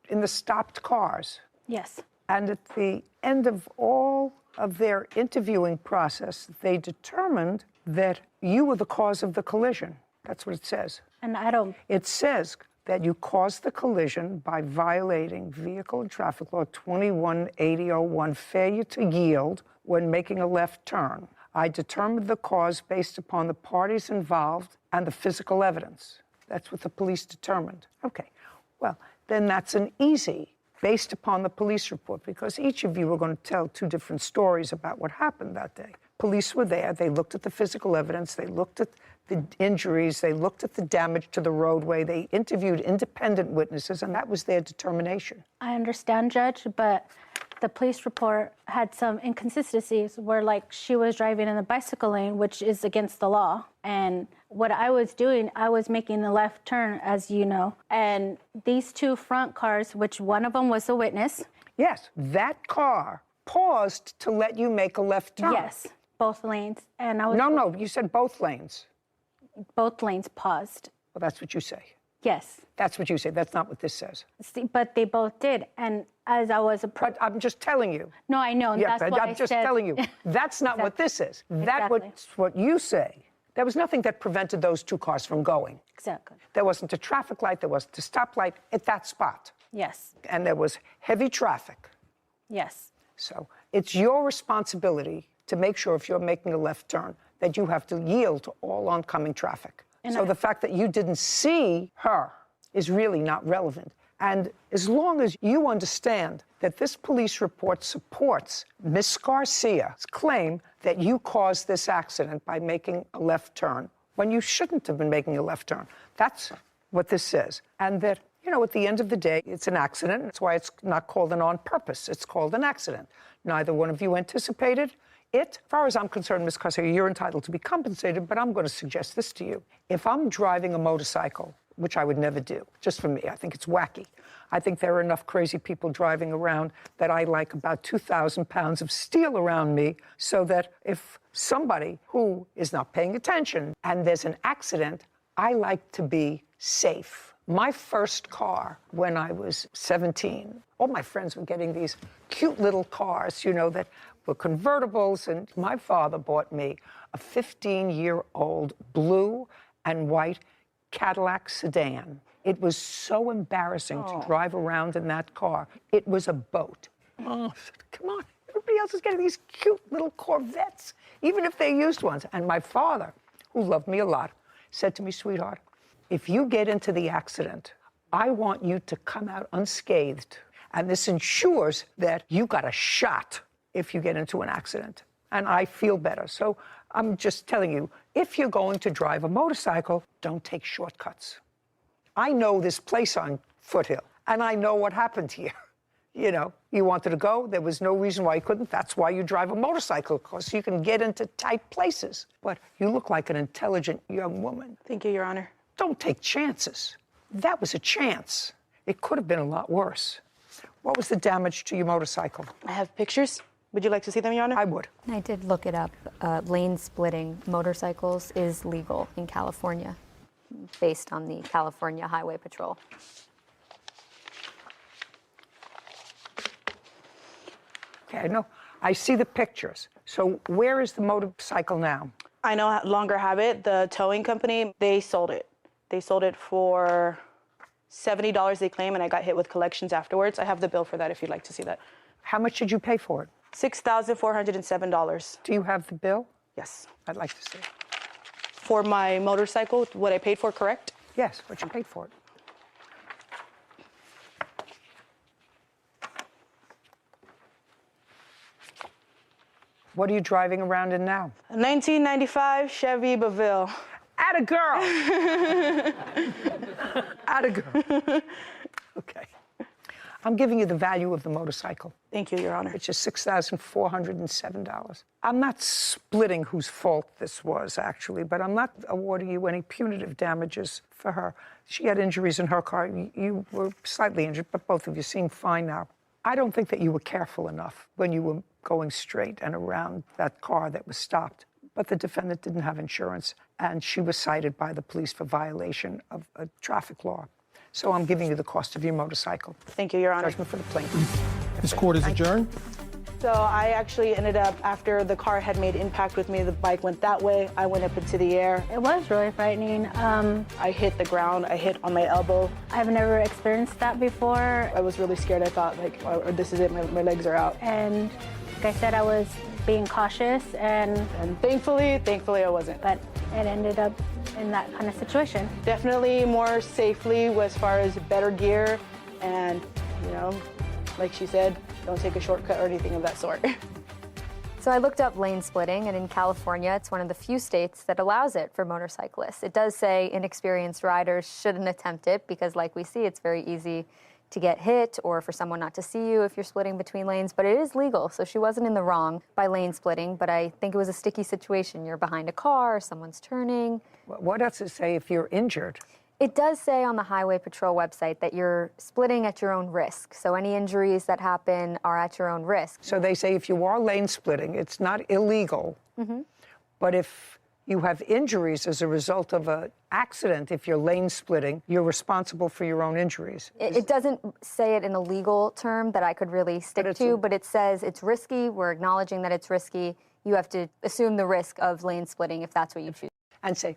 S3: in the stopped cars.
S15: Yes.
S3: And at the end of all of their interviewing process, they determined that you were the cause of the collision. That's what it says.
S15: And I don't...
S3: It says that you caused the collision by violating Vehicle and Traffic Law 21-8001, failure to yield when making a left turn. I determined the cause based upon the parties involved and the physical evidence. That's what the police determined. Okay, well, then that's an easy, based upon the police report, because each of you were going to tell two different stories about what happened that day. Police were there, they looked at the physical evidence, they looked at the injuries, they looked at the damage to the roadway, they interviewed independent witnesses, and that was their determination.
S15: I understand, Judge, but the police report had some inconsistencies where, like, she was driving in the bicycle lane, which is against the law. And what I was doing, I was making a left turn, as you know. And these two front cars, which one of them was a witness.
S3: Yes, that car paused to let you make a left turn.
S15: Yes, both lanes. And I was...
S3: No, you said both lanes.
S15: Both lanes paused.
S3: Well, that's what you say.
S15: Yes.
S3: That's what you say. That's not what this says.
S15: See, but they both did. And as I was...
S3: But I'm just telling you.
S15: No, I know.
S3: Yeah,
S15: that's
S3: but
S15: why
S3: I'm just telling you. That's not what this is.
S15: Exactly.
S3: That's what you say. There was nothing that prevented those two cars from going.
S15: Exactly.
S3: There wasn't a traffic light. There wasn't a stoplight at that spot.
S15: Yes.
S3: And there was heavy traffic.
S15: Yes.
S3: So it's your responsibility to make sure if you're making a left turn that you have to yield to all oncoming traffic. And so the fact that you didn't see her is really not relevant. And as long as you understand that this police report supports Ms. Garcia's claim that you caused this accident by making a left turn when you shouldn't have been making a left turn, that's what this says. And that, you know, at the end of the day, it's an accident. That's why it's not called an on purpose. It's called an accident. Neither one of you anticipated it. As far as I'm concerned, Ms. Garcia, you're entitled to be compensated, but I'm going to suggest this to you. If I'm driving a motorcycle, which I would never do, just for me, I think it's wacky. I think there are enough crazy people driving around that I like about 2,000 pounds of steel around me, so that if somebody who is not paying attention and there's an accident, I like to be safe. My first car when I was 17, all my friends were getting these cute little cars, you know, that were convertibles, and my father bought me a 15-year-old blue and white Cadillac sedan. It was so embarrassing to drive around in that car. It was a boat. Oh, I said, come on, everybody else is getting these cute little Corvettes, even if they're used ones. And my father, who loved me a lot, said to me, sweetheart, if you get into the accident, I want you to come out unscathed. And this ensures that you got a shot if you get into an accident. And I feel better. So I'm just telling you, if you're going to drive a motorcycle, don't take shortcuts. I know this place on Foothill, and I know what happened here. You know, you wanted to go, there was no reason why you couldn't. That's why you drive a motorcycle, because you can get into tight places. But you look like an intelligent young woman.
S11: Thank you, Your Honor.
S3: Don't take chances. That was a chance. It could have been a lot worse. What was the damage to your motorcycle?
S11: I have pictures. Would you like to see them, Your Honor?
S3: I would.
S8: I did look it up. Lane splitting motorcycles is legal in California, based on the California Highway Patrol.
S3: Okay, I know. I see the pictures. So where is the motorcycle now?
S11: I no longer have it. The towing company, they sold it. They sold it for $70 they claim, and I got hit with collections afterwards. I have the bill for that if you'd like to see that.
S3: How much did you pay for it?
S11: $6,407.
S3: Do you have the bill?
S11: Yes.
S3: I'd like to see it.
S11: For my motorcycle, what I paid for, correct?
S3: Yes, what you paid for it. What are you driving around in now?
S11: A 1995 Chevy Baville.
S3: Atta girl! Atta girl. Okay. I'm giving you the value of the motorcycle.
S11: Thank you, Your Honor.
S3: It's just $6,407. I'm not splitting whose fault this was, actually, but I'm not awarding you any punitive damages for her. She had injuries in her car. You were slightly injured, but both of you seem fine now. I don't think that you were careful enough when you were going straight and around that car that was stopped. But the defendant didn't have insurance, and she was cited by the police for violation of a traffic law. So I'm giving you the cost of your motorcycle.
S11: Thank you, Your Honor.
S3: Judgment for the plaintiff.
S2: This court is adjourned.
S11: So I actually ended up, after the car had made impact with me, the bike went that way. I went up into the air.
S15: It was really frightening.
S11: I hit the ground. I hit on my elbow.
S15: I've never experienced that before.
S11: I was really scared. I thought, like, oh, this is it. My legs are out.
S15: And like I said, I was being cautious, and
S11: thankfully I wasn't.
S15: But it ended up in that kind of situation.
S11: Definitely more safely as far as better gear, and, you know, like she said, don't take a shortcut or anything of that sort.
S8: So I looked up lane splitting, and in California, it's one of the few states that allows it for motorcyclists. It does say inexperienced riders shouldn't attempt it because, like we see, it's very easy to get hit or for someone not to see you if you're splitting between lanes, but it is legal, so she wasn't in the wrong by lane splitting, but I think it was a sticky situation. You're behind a car, someone's turning.
S3: What does it say if you're injured?
S8: It does say on the Highway Patrol website that you're splitting at your own risk, so any injuries that happen are at your own risk.
S3: So they say if you are lane splitting, it's not illegal, but if you have injuries as a result of an accident, if you're lane splitting, you're responsible for your own injuries.
S8: It doesn't say it in a legal term that I could really stick to, but it says it's risky. We're acknowledging that it's risky. You have to assume the risk of lane splitting if that's what you choose.
S3: And say,